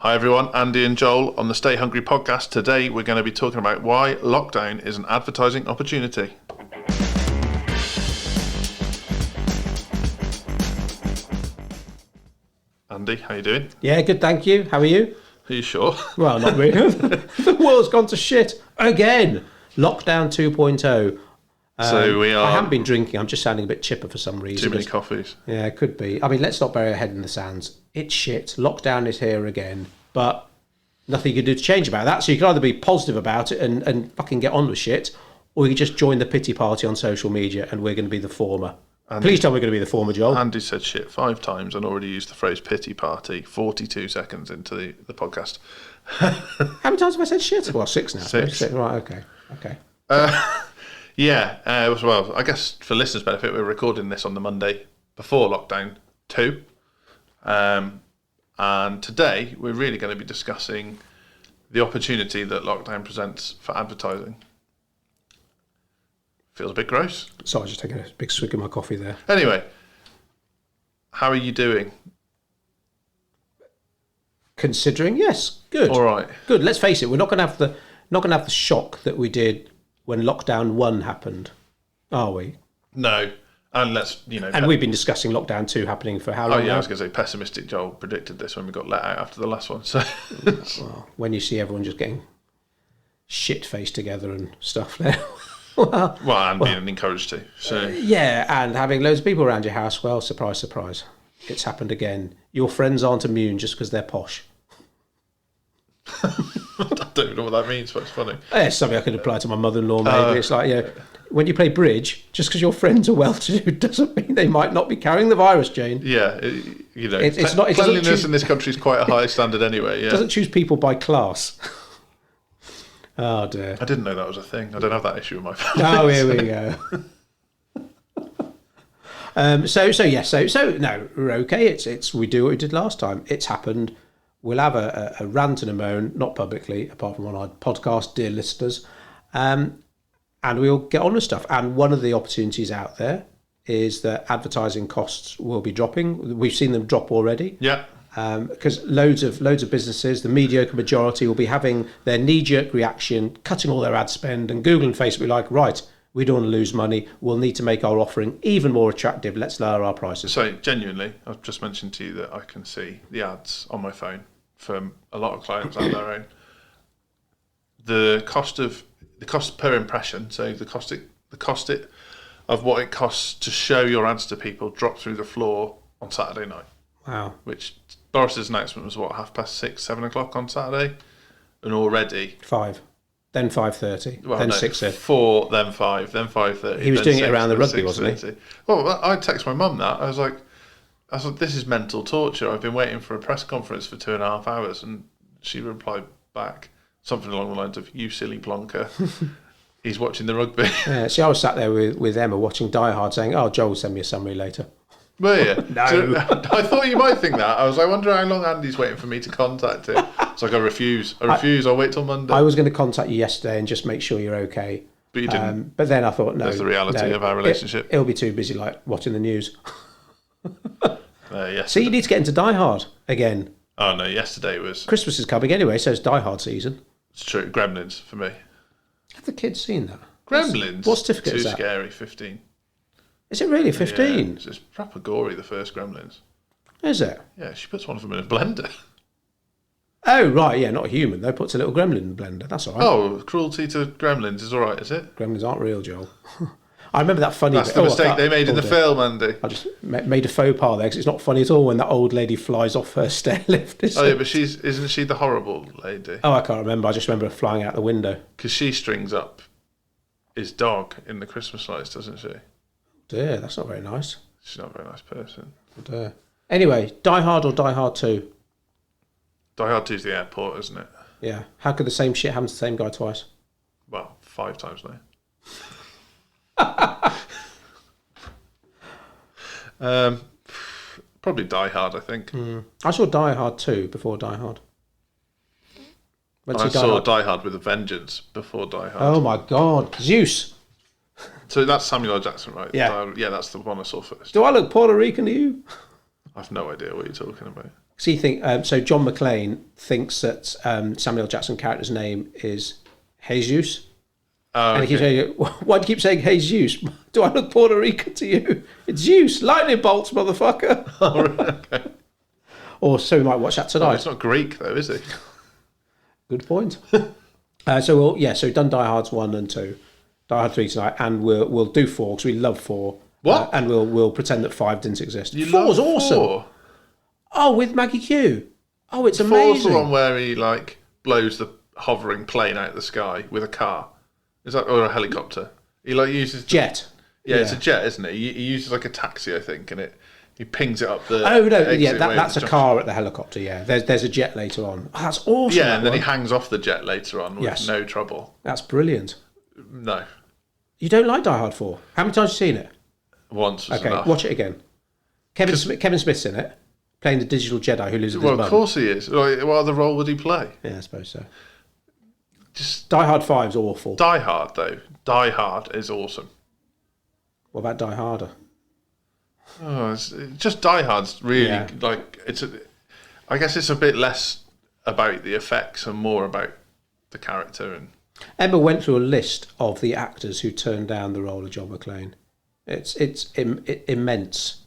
Hi everyone, Andy and Joel on the Stay Hungry podcast. Today we're going to be talking about why lockdown is an advertising opportunity. Andy, how you doing? Yeah, good, thank you. How are you? Are you sure? Well, not really. The world's gone to shit again. Lockdown 2.0. So we are... I haven't been drinking. I'm just sounding a bit chipper for some reason. Too many coffees. Yeah, it could be. I mean, let's not bury our head in the sands. It's shit. Lockdown is here again. But nothing you can do to change about that. So you can either be positive about it and fucking get on with shit, or you can just join the pity party on social media, and we're going to be the former. Please tell me we're going to be the former, Joel. Andy said shit 5 times and already used the phrase pity party 42 seconds into the podcast. How many times have I said shit? Well, 6 now. 6. Right, okay. Well, I guess for listeners' benefit, we're recording this on the Monday before lockdown 2. And today we're really going to be discussing the opportunity that lockdown presents for advertising. Feels a bit gross. So I was just taking a big swig of my coffee there. Anyway, how are you doing? Considering, yes, good. All right. Good. Let's face it, we're not going to have the shock that we did when lockdown 1 happened, are we? No. And And we've been discussing lockdown 2 happening for how long? Oh yeah, now? I was going to say pessimistic Joel predicted this when we got let out after the last one. So well, when you see everyone just getting shit-faced together and stuff there. and being encouraged to. So yeah, and having loads of people around your house. Well, surprise, surprise, it's happened again. Your friends aren't immune just because they're posh. I don't even know what that means, but it's funny. It's something I could apply to my mother-in-law. Maybe it's like, when you play bridge, just because your friends are well-to-do doesn't mean they might not be carrying the virus, Jane. Yeah, it's not. Cleanliness in this country is quite a high standard anyway. Yeah, it doesn't choose people by class. Oh dear! I didn't know that was a thing. I don't have that issue with my family. Oh, here we go. So no, we're okay. It's we do what we did last time. It's happened. We'll have a rant and a moan, not publicly, apart from on our podcast, dear listeners, and we'll get on with stuff. And one of the opportunities out there is that advertising costs will be dropping. We've seen them drop already. Yeah. Because loads of businesses, the mediocre majority, will be having their knee-jerk reaction, cutting all their ad spend, and Google and Facebook will be like, right, we don't want to lose money. We'll need to make our offering even more attractive. Let's lower our prices. So genuinely, I've just mentioned to you that I can see the ads on my phone from a lot of clients on their own. The cost per impression, so the cost of what it costs to show your ads to people dropped through the floor on Saturday night. Wow. Which Boris's announcement was 6:30, 7 o'clock on Saturday, and already 5, then 5:30, then 6:30. 4, then 5, then 5:30. He was then doing 6, it around the rugby, 6:30. wasn't he? Well, I text my mum that. I was like, this is mental torture. I've been waiting for a press conference for 2.5 hours, and she replied back something along the lines of, "You silly plonker." He's watching the rugby. Yeah, see, I was sat there with Emma watching Die Hard, saying, "Oh, Joel will send me a summary later." Well, yeah. No. So, I thought you might think that. I was like, I wonder how long Andy's waiting for me to contact him. It's like, I refuse. I'll wait till Monday. I was going to contact you yesterday and just make sure you're okay. But you didn't. But then I thought, no. That's the reality of our relationship. It'll be too busy, like, watching the news. Yes. So you need to get into Die Hard again. Oh, no, yesterday was... Christmas is coming anyway, so it's Die Hard season. It's true. Gremlins, for me. Have the kids seen that? Gremlins? What certificate is that? Too scary, 15. Is it really 15? Yeah, it's proper gory, the first Gremlins. Is it? Yeah, she puts one of them in a blender. Oh, right, yeah, not a human, though. Puts a little gremlin in the blender. That's all right. Oh, cruelty to gremlins is all right, is it? Gremlins aren't real, Joel. I remember that funny... That's the mistake they made in the film, Andy. I just made a faux pas there, because it's not funny at all when that old lady flies off her stair lift. Oh, yeah, but isn't she the horrible lady? Oh, I can't remember. I just remember her flying out the window. Because she strings up his dog in the Christmas lights, doesn't she? Dear, that's not very nice. She's not a very nice person. Dear. Anyway, Die Hard or Die Hard 2? Die Hard 2's the airport, isn't it? Yeah. How could the same shit happen to the same guy twice? Well, 5 times now. Probably Die Hard, I think. I saw Die Hard 2 before Die Hard. I saw Die Hard with a Vengeance before Die Hard. Oh my God, Zeus! So that's Samuel L. Jackson, right? Yeah. Yeah, that's the one I saw first. Do I look Puerto Rican to you? I've no idea what you're talking about. So John McClane thinks that Samuel L. Jackson character's name is Jesus. Oh, And he keeps saying, why do you keep saying Jesus? Do I look Puerto Rican to you? It's Zeus, lightning bolts, motherfucker. Oh, okay. Or so we might watch that tonight. Oh, it's not Greek though, is it? Good point. So done Die Hard's 1 and 2. Die Hard 3 tonight, and we'll do 4 because we love 4. What? And we'll pretend that 5 didn't exist. You 4's love awesome. 4? Oh, with Maggie Q. Oh, it's 4's amazing. the one where he like blows the hovering plane out of the sky with a car. Is that or a helicopter? He like uses Jet. Yeah, it's a jet, isn't it? He uses like a taxi, I think, and he pings it up the. Oh no, yeah, exit way that's of a the car at the helicopter. Yeah, there's a jet later on. Oh, that's awesome. Yeah, and then one. he hangs off the jet later on with no trouble. That's brilliant. No, You don't like Die Hard 4? How many times have you seen it? once was Okay, enough. watch it again. Kevin Smith's in it, playing the digital Jedi who lives with his Well, mum. of course he is. Like, what other role would he play? Yeah, I suppose so. Just Die Hard 5's awful. Die Hard, though. Die Hard is awesome. What about Die Harder? Oh, just Die Hard's really like I guess it's a bit less about the effects and more about the character. And Emma went through a list of the actors who turned down the role of John McClane. It's immense.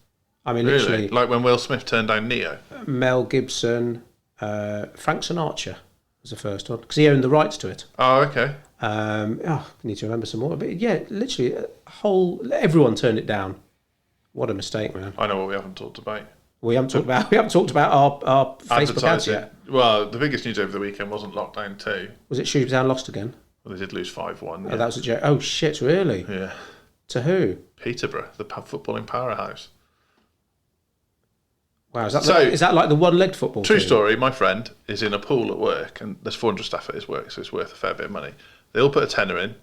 I mean, really, literally, like when Will Smith turned down Neo. Mel Gibson, Frank Sinatra was the first one because he owned the rights to it. Oh, okay. I need to remember some more. But yeah, literally, everyone turned it down. What a mistake, man. I know what we haven't talked about. We haven't talked about our Facebook ads yet. Well, the biggest news over the weekend wasn't lockdown 2. Was it Shrewsbury Town lost again? Well, they did lose 5-1. Oh, that was a joke. Oh shit, really? Yeah. To who? Peterborough, the footballing powerhouse. Wow, is that like the one-legged football True team? story, my friend is in a pool at work and there's 400 staff at his work, so it's worth a fair bit of money. They all put a tenner in,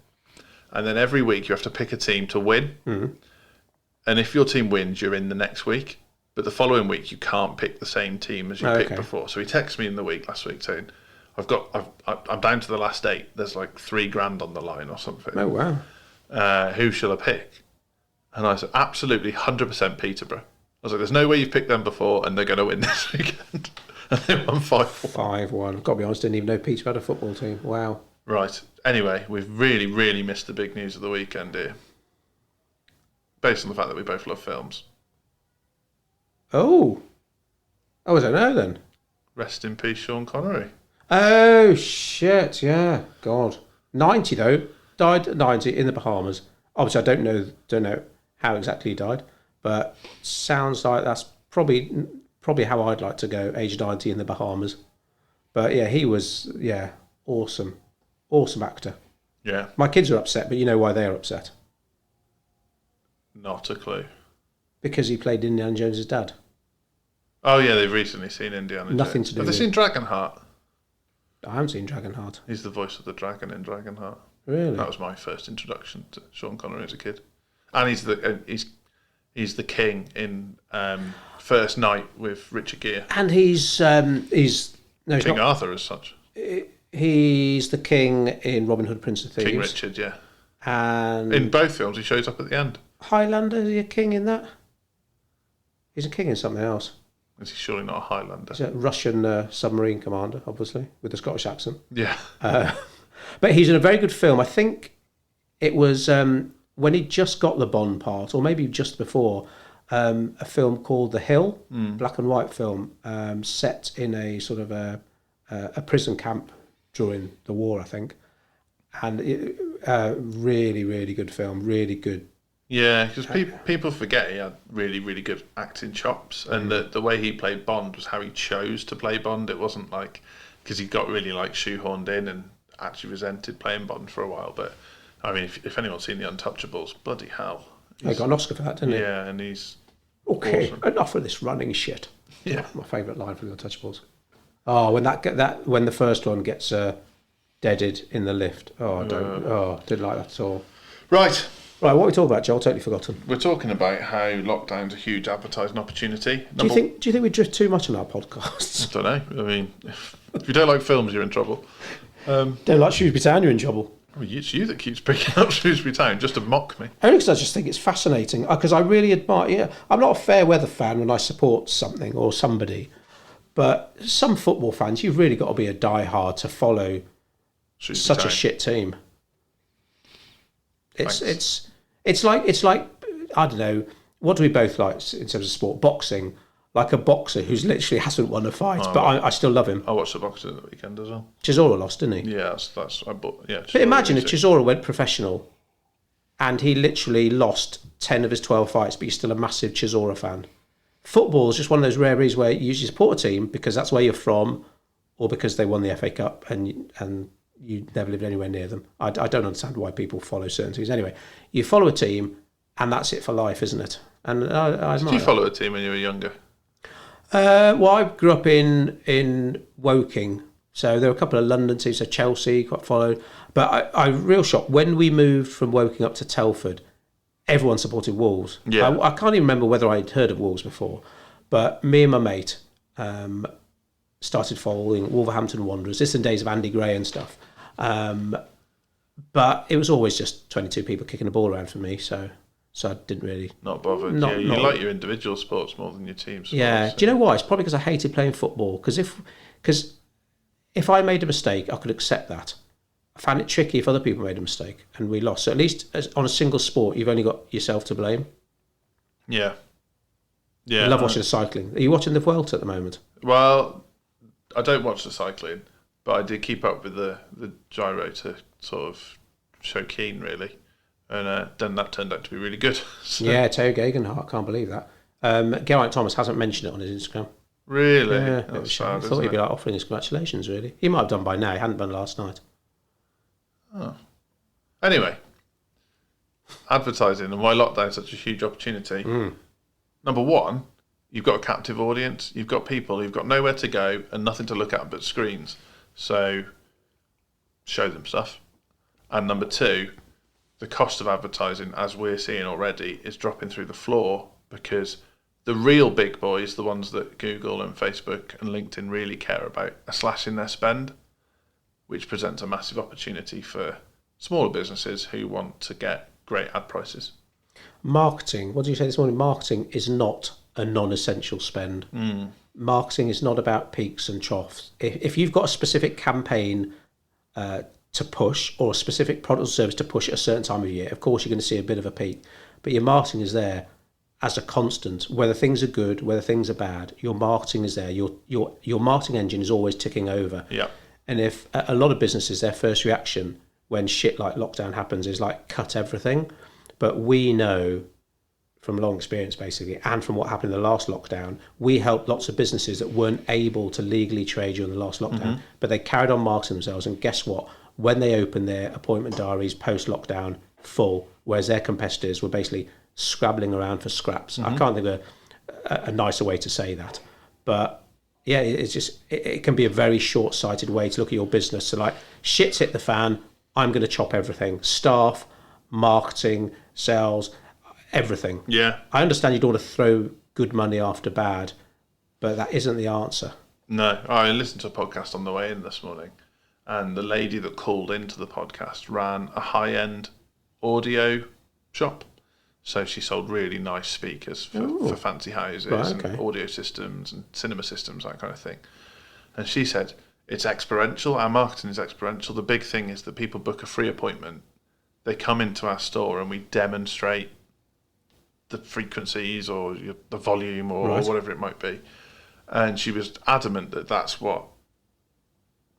and then every week you have to pick a team to win. Mm-hmm. And if your team wins, you're in the next week. But the following week, you can't pick the same team as you picked before. So he texted me in the week last week saying, I'm down to the last 8. There's like $3,000 on the line or something. Oh, wow. Who shall I pick? And I said, absolutely 100% Peterborough. I was like, there's no way you've picked them before and they're going to win this weekend. And they won 5-1. 5-1. Got to be honest, didn't even know Peterborough had a football team. Wow. Right. Anyway, we've really, really missed the big news of the weekend here. Based on the fact that we both love films. Oh, I don't know then. Rest in peace, Sean Connery. Oh, shit, yeah. God. 90, though. Died at 90 in the Bahamas. Obviously, I don't know how exactly he died, but sounds like that's probably how I'd like to go, age 90 in the Bahamas. But yeah, he was, awesome. Awesome actor. Yeah. My kids are upset, but you know why they're upset? Not a clue. Because he played Indiana Jones' dad. Oh, yeah, they've recently seen Indiana Jones. Nothing to do Have they with seen Dragonheart? I haven't seen Dragonheart. He's the voice of the dragon in Dragonheart. Really? That was my first introduction to Sean Connery as a kid. And he's the king in First Night with Richard Gere. And he's King Arthur as such. He's the king in Robin Hood, Prince of Thieves. King Richard, yeah. And in both films, he shows up at the end. Highlander, is he a king in that? He's a king in something else. Is he surely not a Highlander? He's a Russian submarine commander, obviously, with a Scottish accent. Yeah. But he's in a very good film. I think it was when he just got the Bond part, or maybe just before, a film called The Hill, black and white film, set in a sort of a prison camp during the war, I think. And really, really good film, really good. Yeah, because people forget he had really, really good acting chops, and the way he played Bond was how he chose to play Bond. It wasn't like because he got really like shoehorned in and actually resented playing Bond for a while. But I mean, if anyone's seen The Untouchables, bloody hell, He got an Oscar for that, didn't he? Yeah, and he's okay. awesome. Enough of this running shit. Yeah, my favourite line from The Untouchables. Oh, when the first one gets deaded in the lift. Oh, didn't like that at all. Right, what are we talking about, Joel? Totally forgotten. we're talking about how lockdown's a huge advertising opportunity. Do you think we drift too much on our podcasts? I don't know. I mean, if you don't like films, you're in trouble. Don't like Shrewsbury Town, you're in trouble. Well, it's you that keeps picking up Shrewsbury Town just to mock me. Only because I just think it's fascinating. Because I really admire. Yeah, I'm not a fair weather fan when I support something or somebody, But some football fans, you've really got to be a diehard to follow such a shit team. It's like I don't know, what do we both like in terms of sport? Boxing. Like a boxer who's literally hasn't won a fight, but I still love him. I watched the boxer at the weekend as well. Chisora lost, didn't he? Yeah, but imagine if Chisora went professional and he literally lost 10 of his 12 fights, but he's still a massive Chisora fan. Football is just one of those rare reasons where you usually support a team because that's where you're from, or because they won the FA Cup and you never lived anywhere near them. I don't understand why people follow certain teams. Anyway, you follow a team and that's it for life, isn't it? And Did you follow a team when you were younger? Well, I grew up in Woking, so there were a couple of London teams, so Chelsea quite followed. But I real shock when we moved from Woking up to Telford, everyone supported Wolves. Yeah. I can't even remember whether I'd heard of Wolves before, but me and my mate started following Wolverhampton Wanderers. This in days of Andy Gray and stuff. But it was always just 22 people kicking the ball around for me, so I didn't really... Not bothered. You like your individual sports more than your team sports. Yeah. So. Do you know why? It's probably because I hated playing football. Because if I made a mistake, I could accept that. I found it tricky if other people made a mistake and we lost. So at least on a single sport, you've only got yourself to blame. Yeah. I love watching cycling. Are you watching the Vuelta at the moment? Well, I don't watch the cycling, but I did keep up with the Giro to sort of show keen, really. And then that turned out to be really good. So. Yeah, Theo Gegenhardt, can't believe that. Geraint Thomas hasn't mentioned it on his Instagram. Really? Yeah, That's sad, I thought he'd be like offering his congratulations, really. He might have done by now, he hadn't done last night. Oh. Anyway, advertising and why lockdown is such a huge opportunity. Number one, you've got a captive audience. You've got people who've got nowhere to go and nothing to look at but screens. So show them stuff. And number two, the cost of advertising, as we're seeing already, is dropping through the floor because the real big boys, the ones that Google and Facebook and LinkedIn really care about, are slashing their spend, which presents a massive opportunity for smaller businesses who want to get great ad prices. Marketing, what did you say this morning? Marketing is not a non-essential spend. Marketing is not about peaks and troughs. If you've got a specific campaign to push or a specific product or service to push at a certain time of year, of course you're going to see a bit of a peak. But your marketing is there as a constant. Whether things are good, whether things are bad, your marketing is there. Your marketing engine is always ticking over. Yeah. And if a lot of businesses, their first reaction when shit like lockdown happens is like cut everything. But we know from long experience basically, and from what happened in the last lockdown, we helped lots of businesses that weren't able to legally trade during the last lockdown, but they carried on marketing themselves. And guess what? When they opened their appointment diaries post-lockdown full, whereas their competitors were basically scrabbling around for scraps. I can't think of a nicer way to say that. But yeah, it's just, it can be a very short-sighted way to look at your business. So like, shit's hit the fan, I'm going to chop everything. Staff, marketing, sales, everything. Yeah. I understand you don't want to throw good money after bad, but that isn't the answer. No, I listened to a podcast on the way in this morning, and the lady that called into the podcast ran a high-end audio shop. So she sold really nice speakers for fancy houses and audio systems and cinema systems, that kind of thing. And she said, it's exponential. Our marketing is exponential. The big thing is that people book a free appointment. They come into our store and we demonstrate the frequencies or the volume or whatever it might be. And she was adamant that that's what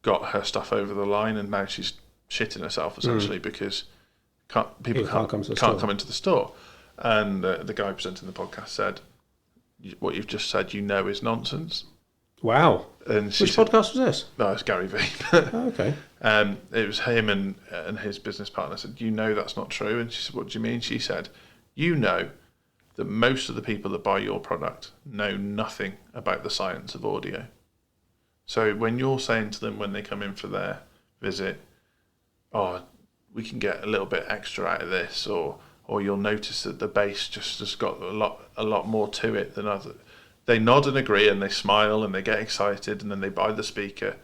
got her stuff over the line, and now she's shitting herself essentially because people can't come into the store. And the guy presenting the podcast said, what you've just said, is nonsense. Wow. And which podcast was this? No, it's Gary Vee. Okay. It was him and his business partner said, that's not true. And she said, what do you mean? She said, that most of the people that buy your product know nothing about the science of audio. So when you're saying to them when they come in for their visit, we can get a little bit extra out of this, or you'll notice that the bass just has got a lot more to it than other. They nod and agree and they smile and they get excited and then they buy the speaker.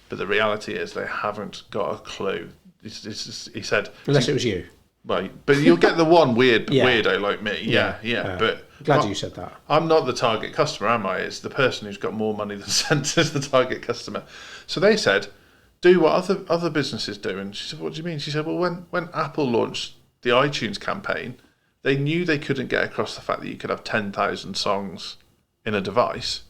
But the reality is they haven't got a clue. He said... Unless it was you. Well, but you'll get the one weirdo like me. Yeah. But Glad you said that. I'm not the target customer, am I? It's the person who's got more money than sense is the target customer. So they said, do what other businesses do. And she said, what do you mean? She said, well, when Apple launched the iTunes campaign, they knew they couldn't get across the fact that you could have 10,000 songs in a device.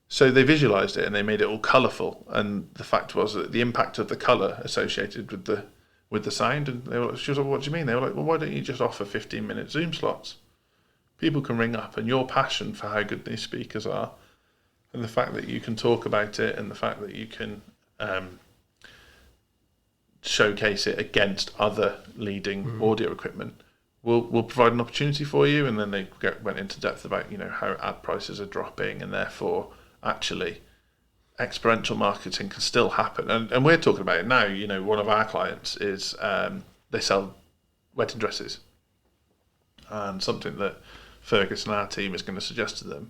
So they visualized it and they made it all colourful. And the fact was that the impact of the colour associated with the sound. And they were like, she was like, what do you mean? They were like, well, why don't you just offer 15-minute Zoom slots? People can ring up, and your passion for how good these speakers are, and the fact that you can talk about it, and the fact that you can showcase it against other leading audio equipment will provide an opportunity for you. And then they went into depth about how ad prices are dropping, and therefore actually experiential marketing can still happen. And we're talking about it now. One of our clients is they sell wedding dresses, and something that Fergus and our team is going to suggest to them,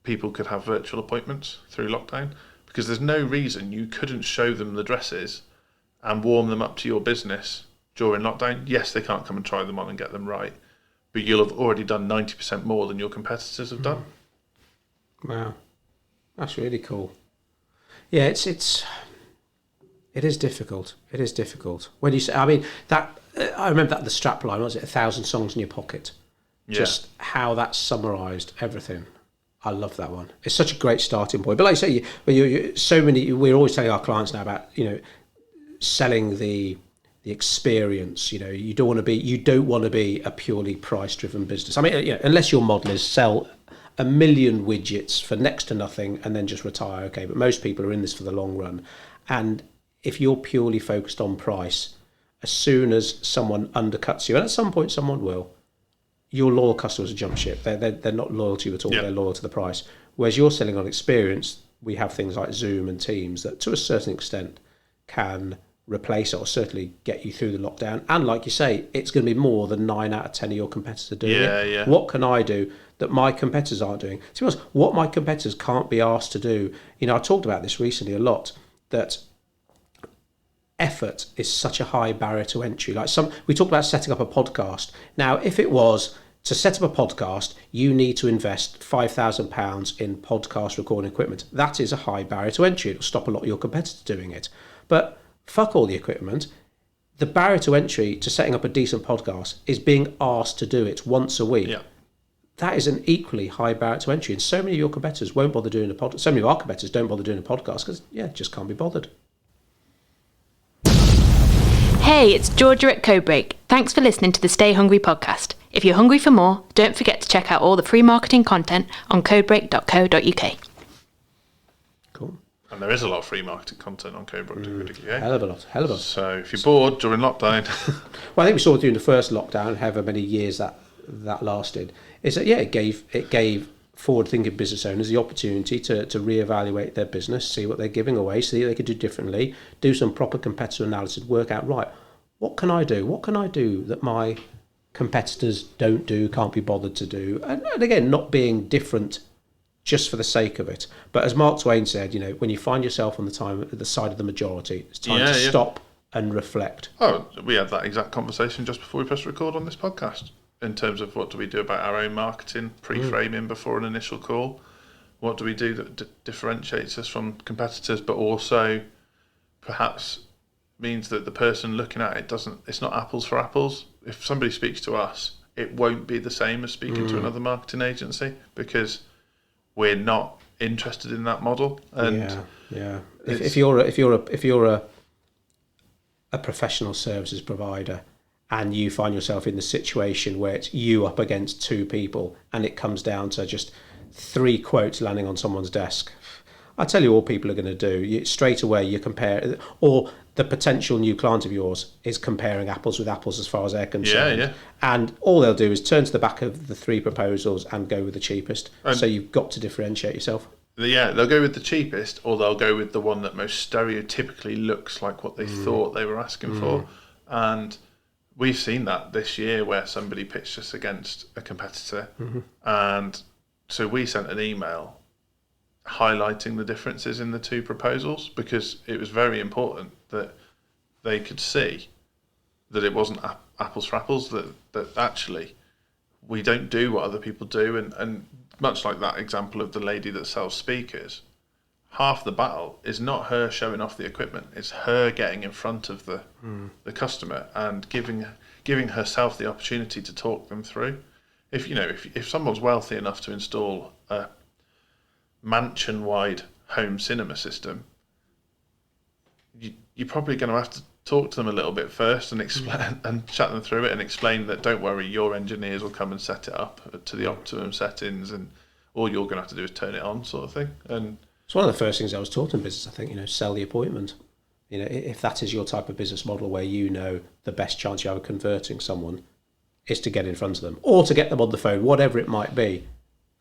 people could have virtual appointments through lockdown, because there's no reason you couldn't show them the dresses and warm them up to your business during lockdown. Yes, they can't come and try them on and get them right, but you'll have already done 90% more than your competitors have done. Wow, that's really cool. Yeah, it is difficult. It is difficult when you say. I mean, that I remember that the strap line, was it 1,000 songs in your pocket? Yeah. Just how that summarised everything. I love that one. It's such a great starting point. But like I say, we're always telling our clients now about selling the experience. You don't want to be a purely price driven business. I mean, unless your model is sell 1 million widgets for next to nothing and then just retire. Okay, but most people are in this for the long run. And if you're purely focused on price, as soon as someone undercuts you, and at some point someone will, your loyal customers will jump ship. They're not loyal to you at all. Yeah. They're loyal to the price. Whereas you're selling on experience, we have things like Zoom and Teams that to a certain extent can replace it or certainly get you through the lockdown. And like you say, it's going to be more than 9 out of 10 of your competitors are doing it. Yeah. What can I do that my competitors aren't doing? To be honest, what my competitors can't be asked to do, I talked about this recently a lot, that effort is such a high barrier to entry. We talked about setting up a podcast. Now, if it was to set up a podcast, you need to invest £5,000 in podcast recording equipment. That is a high barrier to entry. It'll stop a lot of your competitors doing it. But fuck all the equipment. The barrier to entry to setting up a decent podcast is being asked to do it once a week. Yeah. That is an equally high barrier to entry. And so many of your competitors won't bother doing a podcast. So many of our competitors don't bother doing a podcast because, just can't be bothered. Hey, it's Georgia at Codebreak. Thanks for listening to the Stay Hungry podcast. If you're hungry for more, don't forget to check out all the free marketing content on codebreak.co.uk. Cool. And there is a lot of free marketing content on Codebreak.co.uk. Hell of a lot. So if you're bored during lockdown... Well, I think we saw during the first lockdown, however many years that lasted, is that, it gave forward-thinking business owners the opportunity to reevaluate their business, see what they're giving away, see what they could do differently, do some proper competitor analysis, work out, right, what can I do? What can I do that my competitors don't do, can't be bothered to do? And again, not being different just for the sake of it. But as Mark Twain said, when you find yourself on the side of the majority, it's time to stop and reflect. Oh, we had that exact conversation just before we pressed record on this podcast. In terms of what do we do about our own marketing, pre-framing before an initial call? What do we do that differentiates us from competitors, but also perhaps means that the person looking at it it's not apples for apples. If somebody speaks to us, it won't be the same as speaking to another marketing agency because we're not interested in that model. And if you're a professional services provider, and you find yourself in the situation where it's you up against two people and it comes down to just 3 quotes landing on someone's desk, I tell you what people are going to do. Straight away you compare, or the potential new client of yours is comparing apples with apples as far as they're concerned. Yeah. And all they'll do is turn to the back of the 3 proposals and go with the cheapest. So you've got to differentiate yourself. Yeah, they'll go with the cheapest, or they'll go with the one that most stereotypically looks like what they thought they were asking for. And we've seen that this year where somebody pitched us against a competitor. And so we sent an email highlighting the differences in the 2 proposals because it was very important that they could see that it wasn't apples for apples, that actually we don't do what other people do, and much like that example of the lady that sells speakers, half the battle is not her showing off the equipment, it's her getting in front of the customer and giving herself the opportunity to talk them through. If someone's wealthy enough to install a mansion-wide home cinema system, you're probably going to have to talk to them a little bit first and explain and chat them through it and explain that, don't worry, your engineers will come and set it up to the optimum settings, and all you're going to have to do is turn it on, sort of thing. And it's one of the first things I was taught in business, I think, sell the appointment. If that is your type of business model where the best chance you have of converting someone is to get in front of them or to get them on the phone, whatever it might be,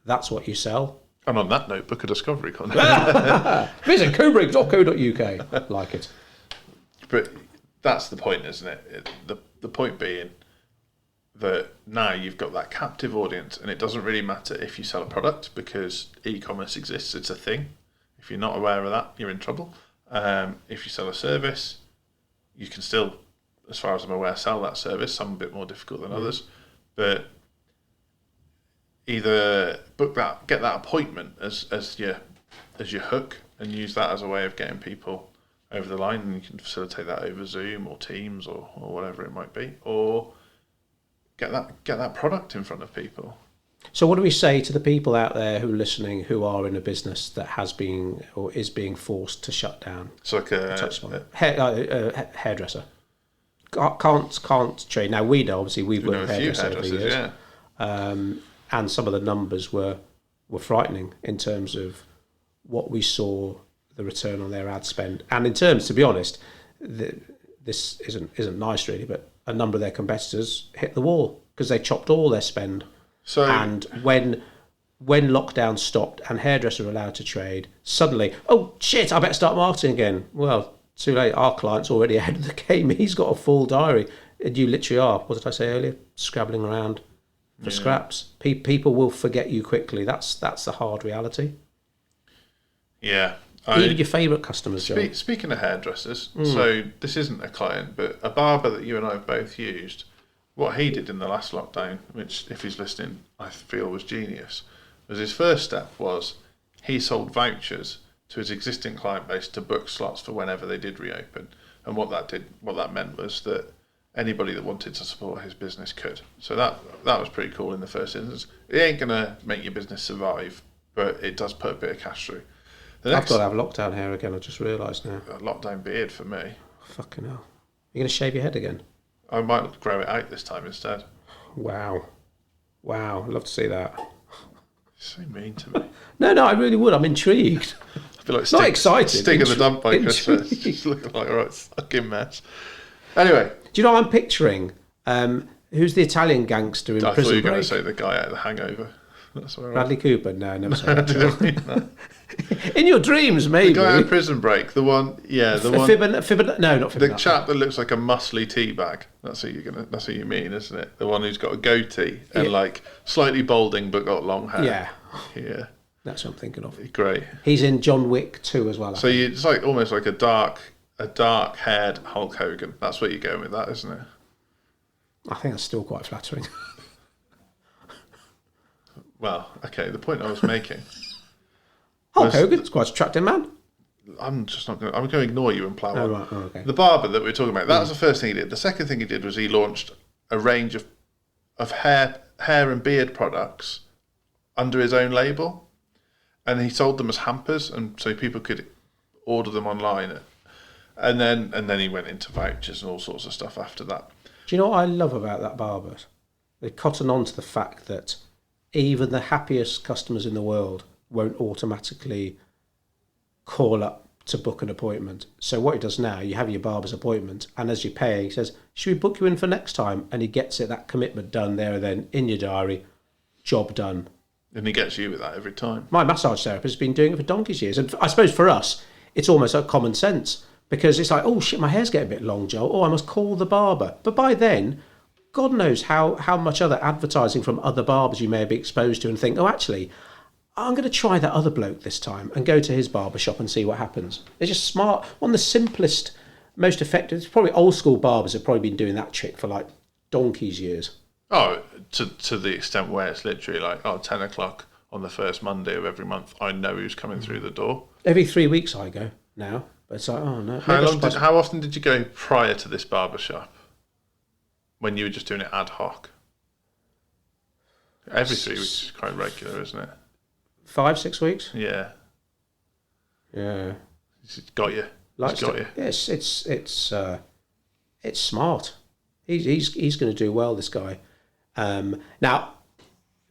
that's what you sell. And on that note, book a discovery con. Visit codebreak.co.uk. Like it. But that's the point, isn't it? The point being that now you've got that captive audience, and it doesn't really matter if you sell a product, because e-commerce exists, it's a thing. If you're not aware of that, you're in trouble. If you sell a service, you can still, as far as I'm aware, sell that service, some a bit more difficult than others, but either get that appointment as your hook and use that as a way of getting people over the line, and you can facilitate that over Zoom or Teams or whatever it might be, or get that product in front of people. So what do we say to the people out there who are listening, who are in a business that has been or is being forced to shut down? It's like a hairdresser. Can't trade. Now, we know, obviously, we've worked with hairdressers over the years. Yeah. And some of the numbers were frightening in terms of what we saw, the return on their ad spend. And in terms, to be honest, this isn't nice really, but a number of their competitors hit the wall because they chopped all their spend. And when lockdown stopped and hairdressers were allowed to trade, suddenly, oh shit, I better start marketing again. Well, too late. Our client's already ahead of the game. He's got a full diary. And you literally are, what did I say earlier? Scrabbling around for scraps. People will forget you quickly. That's the hard reality. Yeah. Even your favourite customers, John. Speaking of hairdressers, so this isn't a client, but a barber that you and I have both used, what he did in the last lockdown, which, if he's listening, I feel was genius, was his first step was he sold vouchers to his existing client base to book slots for whenever they did reopen. And what that meant was that anybody that wanted to support his business could. So that was pretty cool in the first instance. It ain't going to make your business survive, but it does put a bit of cash through. I've got to have lockdown hair again, I just realised now. A lockdown beard for me. Fucking hell. You're going to shave your head again? I might grow it out this time instead. Wow. I'd love to see that. You're so mean to me. No, I really would. I'm intrigued. I feel like not excited. Stick in the dump by Christmas. Just looking like a right fucking mess. Anyway. Do you know what I'm picturing? Who's the Italian gangster in Prison Break? I thought you were going to say the guy out of The Hangover. That's all right. Bradley Cooper? No, never said that. In your dreams, maybe. The guy out of Prison Break, the one. No, not Fibonacci. The chap that looks like a muscly tea bag. That's what you mean, isn't it? The one who's got a goatee and like slightly balding but got long hair. Yeah. That's what I'm thinking of. Great. He's in John Wick 2 as well. It's like almost like a dark-haired Hulk Hogan. That's what you're going with, that, isn't it? I think that's still quite flattering. Well, okay. The point I was making. Hulk Hogan's quite an attractive man. I'm going to ignore you and plough on. Right. Oh, okay. The barber that we were talking about, that was the first thing he did. The second thing he did was he launched a range of hair and beard products under his own label, and he sold them as hampers, and so people could order them online. And then he went into vouchers and all sorts of stuff after that. Do you know what I love about that barber? They cotton on to the fact that even the happiest customers in the world won't automatically call up to book an appointment. So what he does now, you have your barber's appointment, and as you're paying, he says, should we book you in for next time? And he gets that commitment done there and then in your diary, job done. And he gets you with that every time. My massage therapist has been doing it for donkey's years. And I suppose for us, it's almost like common sense, because it's like, oh shit, my hair's getting a bit long, Joe. Oh, I must call the barber. But by then, God knows how much other advertising from other barbers you may be exposed to and think, oh, actually, I'm going to try that other bloke this time and go to his barber shop and see what happens. It's just smart. One of the simplest, most effective, it's probably old school barbers have probably been doing that trick for like donkey's years. Oh, to the extent where it's literally like, 10 o'clock on the first Monday of every month, I know who's coming through the door. Every 3 weeks I go now. But it's like, oh no. How often did you go prior to this barber shop? When you were just doing it ad hoc? Every 3 weeks is quite regular, isn't it? 5, 6 weeks? Yeah. Yeah. He's got you. Likes He's got to, you. yes, it's smart. He's going to do well, this guy. Now,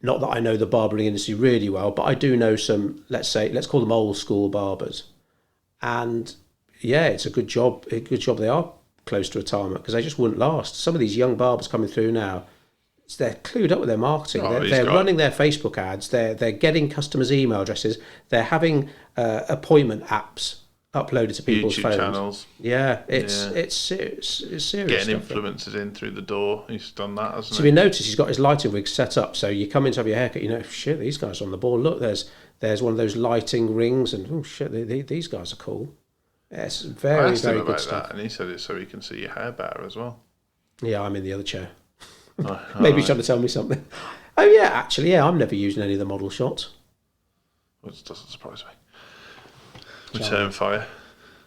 not that I know the barbering industry really well, but I do know some, let's call them old school barbers. And yeah, it's a good job. They are close to retirement because they just wouldn't last. Some of these young barbers coming through now, they're clued up with their marketing. They're running their Facebook ads. They're getting customers' email addresses. They're having appointment apps uploaded to people's YouTube phones. channels. Yeah, it's serious. It's serious. Getting stuff. influencers in through the door. He's done that, hasn't So he? we notice he's got his lighting rig set up. So you come in to have your haircut, shit, these guys are on the ball. Look, there's one of those lighting rings, and oh shit, these guys are cool. Yeah, it's very, I asked him very about good stuff. that, and he said it's so he can see your hair better as well. Yeah, I'm in the other chair. Oh, Maybe he's trying to tell me something. Oh yeah, actually, yeah, I'm never using any of the model shots. Which doesn't surprise me. Return fire.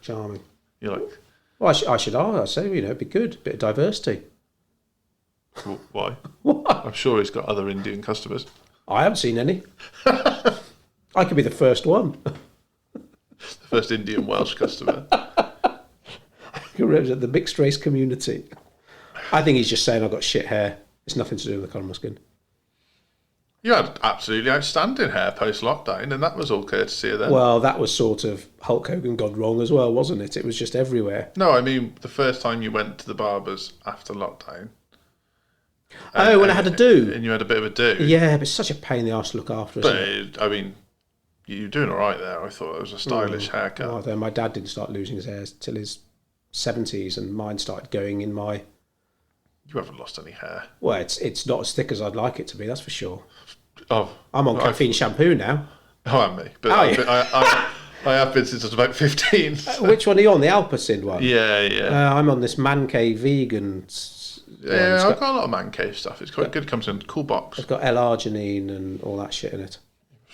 Charming. You're like, Well, I should say, it'd be good, bit of diversity. why? What? I'm sure he's got other Indian customers. I haven't seen any. I could be the first one. The first Indian Welsh customer. You represent the mixed race community. I think he's just saying I've got shit hair. It's nothing to do with the colour of my skin. You had absolutely outstanding hair post-lockdown, and that was all courtesy of them. Well, that was sort of Hulk Hogan gone wrong as well, wasn't it? It was just everywhere. No, I mean, the first time you went to the barbers after lockdown. When I had a do. And you had a bit of a do. Yeah, but it's such a pain in the arse to look after, isn't it? But, I mean, you were doing all right there. I thought it was a stylish haircut. Well, then my dad didn't start losing his hair till his 70s, and mine started going in my... You haven't lost any hair. Well, it's not as thick as I'd like it to be, that's for sure. Oh, I'm on caffeine shampoo now. Oh, am me. But Oh, I have been since I was about 15. Which one are you on? The Alpacin one? Yeah. I'm on this Man Cave vegan. Yeah, I've got a lot of man cave stuff. It's quite good. Comes in a cool box. It's got L-arginine and all that shit in it.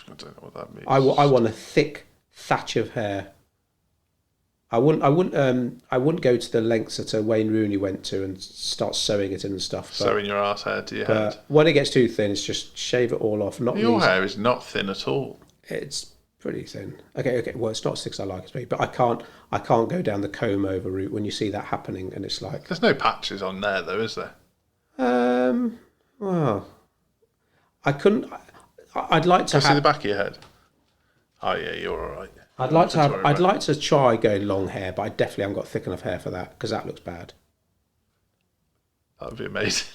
I don't know what that means. I want a thick thatch of hair. I wouldn't go to the lengths that Wayne Rooney went to and start sewing it in and stuff. Sewing your arse hair to your head. When it gets too thin, it's just shave it all off. Your hair is not thin at all. It's pretty thin. Okay. Well, it's not as thick as I like it to be, but I can't go down the comb over route when you see that happening, and it's like. There's no patches on there, though, is there? Well, I couldn't. I'd like to see the back of your head. Oh yeah, you're all right. I'd like to try going long hair, but I definitely haven't got thick enough hair for that because that looks bad. That would be amazing.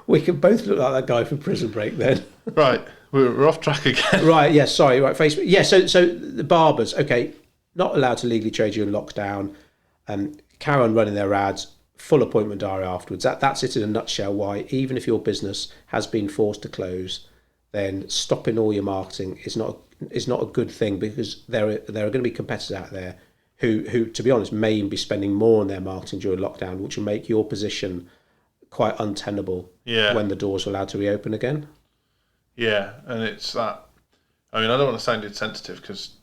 We can both look like that guy from Prison Break then. Right, we're off track again. Right, yeah, sorry, right, Facebook. Yeah, so the barbers, okay, not allowed to legally trade you in lockdown, carry on running their ads, full appointment diary afterwards. That's it in a nutshell why, even if your business has been forced to close, then stopping all your marketing is not a good thing because there are going to be competitors out there who, to be honest, may be spending more on their marketing during lockdown, which will make your position quite untenable when the doors are allowed to reopen again. Yeah, and it's that. I mean, I don't want to sound insensitive because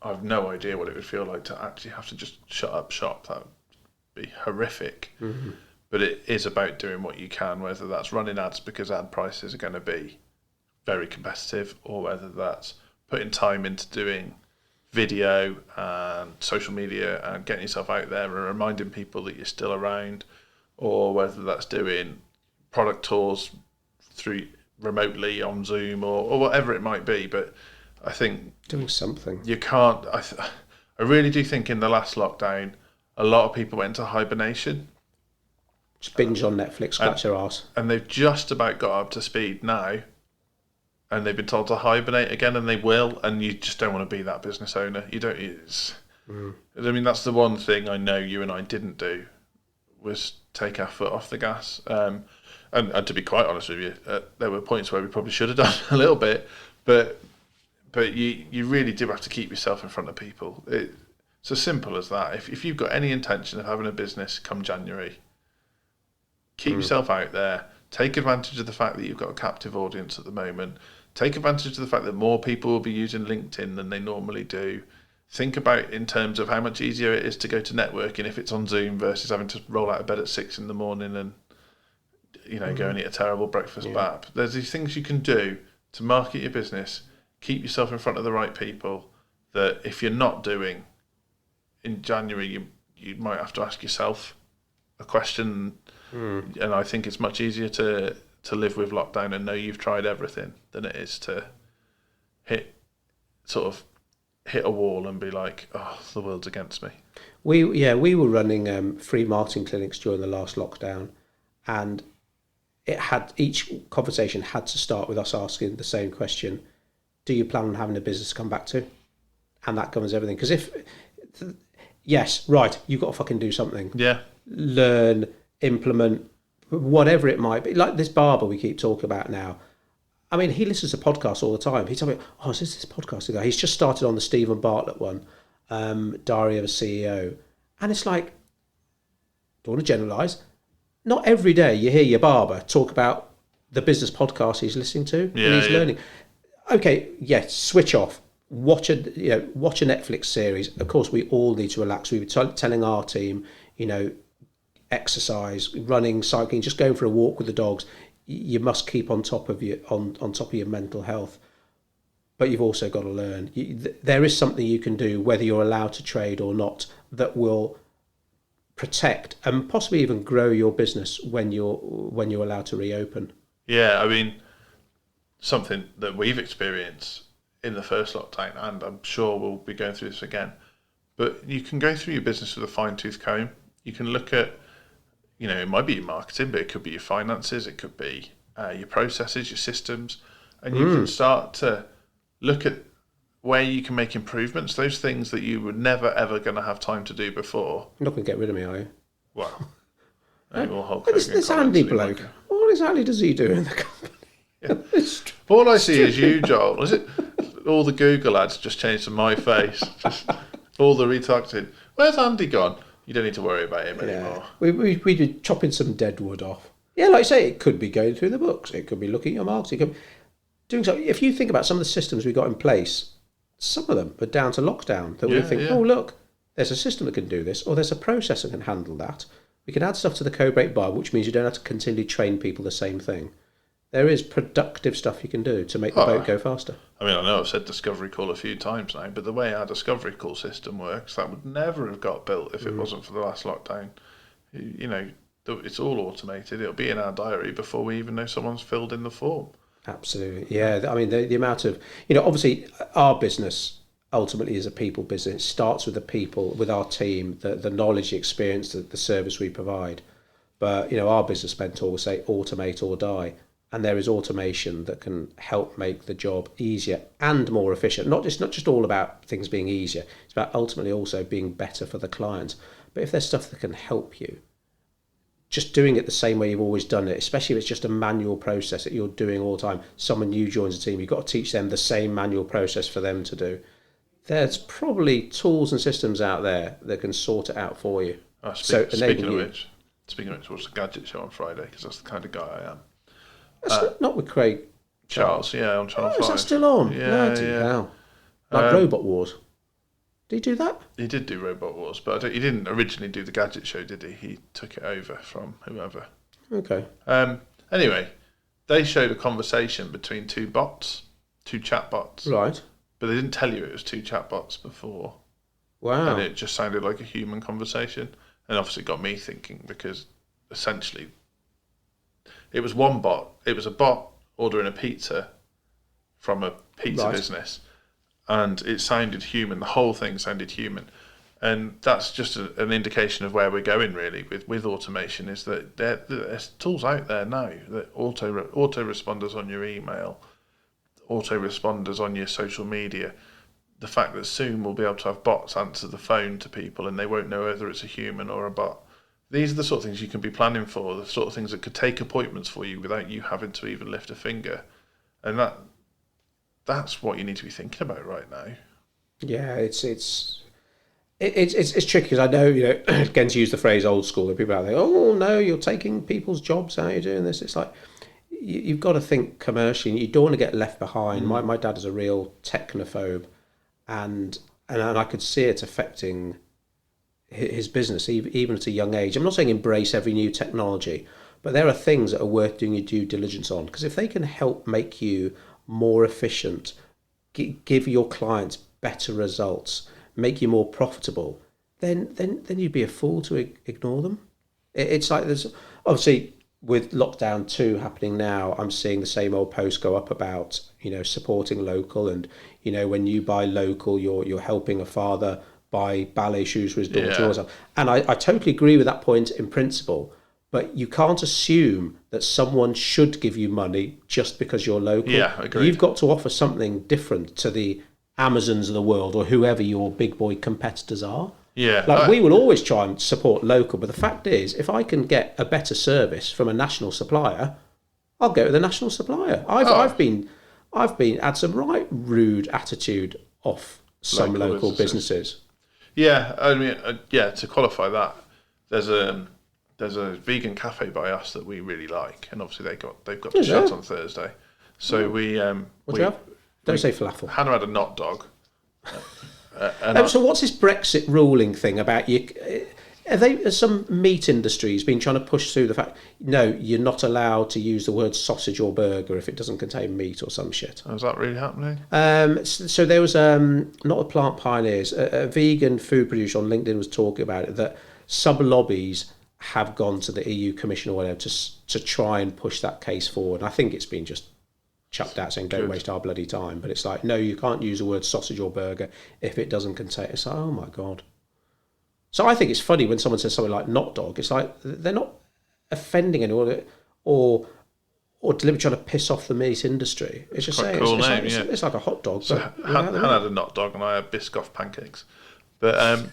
I've no idea what it would feel like to actually have to just shut up shop. That would be horrific. Mm-hmm. But it is about doing what you can, whether that's running ads because ad prices are going to be very competitive, or whether that's putting time into doing video and social media and getting yourself out there and reminding people that you're still around, or whether that's doing product tours through remotely on Zoom or whatever it might be. But I think doing something. You can't. I really do think in the last lockdown, a lot of people went into hibernation. Just binge on Netflix, scratch their arse. And they've just about got up to speed now. And they've been told to hibernate again, and they will. And you just don't want to be that business owner. You don't. I mean, that's the one thing I know you and I didn't do, was take our foot off the gas. And to be quite honest with you, there were points where we probably should have done a little bit, but you really do have to keep yourself in front of people. It's as simple as that. If you've got any intention of having a business come January, Keep yourself out there. Take advantage of the fact that you've got a captive audience at the moment. Take advantage of the fact that more people will be using LinkedIn than they normally do. Think about in terms of how much easier it is to go to networking if it's on Zoom versus having to roll out of bed at 6 in the morning and go and eat a terrible breakfast bap. There's these things you can do to market your business, keep yourself in front of the right people, that if you're not doing in January, you might have to ask yourself a question. And I think it's much easier to live with lockdown and know you've tried everything than it is to hit a wall and be like, oh, the world's against me. We were running free marketing clinics during the last lockdown, and each conversation had to start with us asking the same question: do you plan on having a business to come back to? And that covers everything. Because yes, right, you've got to fucking do something. Yeah. Learn, implement, whatever it might be. Like this barber we keep talking about now. I mean, he listens to podcasts all the time. He told me, oh, is this podcast guy? He's just started on the Stephen Bartlett one, Diary of a CEO. And it's like, don't want to generalise, not every day you hear your barber talk about the business podcast he's listening to and he's learning. Okay, yes, switch off. Watch a Netflix series. Of course, we all need to relax. We were telling our team, exercise, running, cycling, just going for a walk with the dogs. You must keep on top of your mental health. But you've also got to learn. There is something you can do, whether you're allowed to trade or not, that will protect and possibly even grow your business when you're allowed to reopen. Yeah, I mean, something that we've experienced in the first lockdown, and I'm sure we'll be going through this again, but you can go through your business with a fine-tooth comb. You can look at, it might be your marketing, but it could be your finances, it could be your processes, your systems, and you can start to look at where you can make improvements, those things that you were never, ever going to have time to do before. You're not going to get rid of me, are you? Well, Hulk this Andy bloke, what exactly does he do in the company? Yeah. All I see is you, Joel. Is it all the Google ads just changed to my face? Just all the retargeting. Where's Andy gone? You don't need to worry about him anymore. We be chopping some dead wood off. Yeah, like I say, it could be going through the books. It could be looking at your marketing. It could be doing something. If you think about some of the systems we got in place, some of them are down to lockdown. That we think, oh look, there's a system that can do this, or there's a process that can handle that. We can add stuff to the Codebreak bar, which means you don't have to continually train people the same thing. There is productive stuff you can do to make the boat go faster. I mean, I know I've said Discovery Call a few times now, but the way our Discovery Call system works, that would never have got built if it wasn't for the last lockdown. It's all automated. It'll be in our diary before we even know someone's filled in the form. Absolutely. Yeah, I mean, the amount of, obviously our business ultimately is a people business. It starts with the people, with our team, the knowledge, the experience, the service we provide. But, our business mentor will say automate or die. And there is automation that can help make the job easier and more efficient. Not just all about things being easier. It's about ultimately also being better for the client. But if there's stuff that can help you, just doing it the same way you've always done it, especially if it's just a manual process that you're doing all the time. Someone new joins the team, you've got to teach them the same manual process for them to do. There's probably tools and systems out there that can sort it out for you. Speaking of which, watch the Gadget Show on Friday, because that's the kind of guy I am. That's not with Craig Charles, on Channel 5. Is that still on? Yeah. Hell. Like Robot Wars. Did he do that? He did do Robot Wars, but he didn't originally do the Gadget Show, did he? He took it over from whoever. Okay. Anyway, they showed a conversation between two chatbots. Right. But they didn't tell you it was two chatbots before. Wow. And it just sounded like a human conversation. And obviously got me thinking, because essentially it was one bot. It was a bot ordering a pizza from a pizza business. And it sounded human. The whole thing sounded human. And that's just an indication of where we're going, really, with automation, is that there's tools out there now, that autoresponders on your email, autoresponders on your social media. The fact that soon we'll be able to have bots answer the phone to people and they won't know whether it's a human or a bot. These are the sort of things you can be planning for, the sort of things that could take appointments for you without you having to even lift a finger. And that's what you need to be thinking about right now. Yeah, it's It's tricky because I know, again, to use the phrase old school, there are people out there, oh no, you're taking people's jobs, how are you doing this? It's like, you've got to think commercially. You don't want to get left behind. My dad is a real technophobe, and I could see it affecting his business even at a young age. I'm not saying embrace every new technology, but there are things that are worth doing your due diligence on, because if they can help make you more efficient, give your clients better results, make you more profitable, then you'd be a fool to ignore them. It's like, there's obviously, with lockdown 2 happening now, I'm seeing the same old posts go up about, supporting local, and when you buy local, you're helping a father buy ballet shoes for his daughter. Yeah. And I totally agree with that point in principle, but you can't assume that someone should give you money just because you're local. Yeah, agreed. You've got to offer something different to the Amazons of the world, or whoever your big boy competitors are. Yeah. Like, we will always try and support local, but the fact is, if I can get a better service from a national supplier, I'll go to the national supplier. I've been had some right rude attitude off some local businesses. Yeah, I mean, to qualify that, there's a vegan cafe by us that we really like, and obviously they've got to shut on Thursday. So what do you have? Don't say falafel. Hannah had a not dog. So what's this Brexit ruling thing about you? Has some meat industries been trying to push through the fact, no, you're not allowed to use the word sausage or burger if it doesn't contain meat or some shit? Is that really happening? So there was, not the Plant Pioneers, a vegan food producer on LinkedIn was talking about it, that some lobbies have gone to the EU Commission or whatever to try and push that case forward. And I think it's been just chucked out saying, don't waste our bloody time. But it's like, no, you can't use the word sausage or burger if it doesn't contain... It's like, oh my God. So I think it's funny when someone says something like not dog. It's like, they're not offending anyone or deliberately trying to piss off the meat industry. It's just saying, cool it's like a hot dog. So Hannah had a not dog and I had Biscoff pancakes. But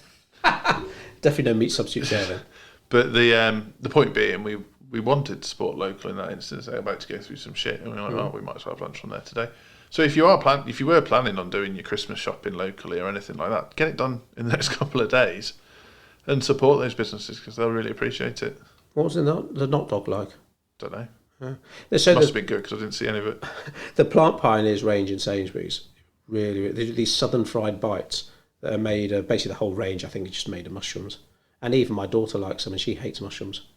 definitely no meat substitutes there then. But the point being, we wanted to support local in that instance. They're about to go through some shit, and we were like, oh, we might as well have lunch from there today. So if you were planning on doing your Christmas shopping locally or anything like that, get it done in the next couple of days, and support those businesses because they'll really appreciate it. What was the not dog like? Don't know. So Must have been good because I didn't see any of it. The Plant Pioneers range in Sainsbury's, really, they do these southern fried bites that are made, basically the whole range, I think, is just made of mushrooms. And even my daughter likes them and she hates mushrooms.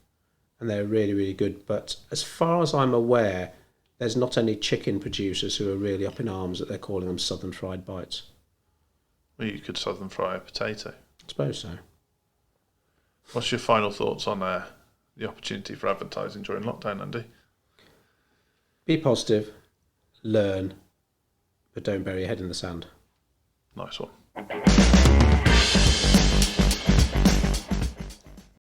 And they're really, really good. But as far as I'm aware, there's not any chicken producers who are really up in arms that they're calling them southern fried bites. Well, you could southern fry a potato. I suppose so. What's your final thoughts on the opportunity for advertising during lockdown, Andy? Be positive, learn, but don't bury your head in the sand. Nice one.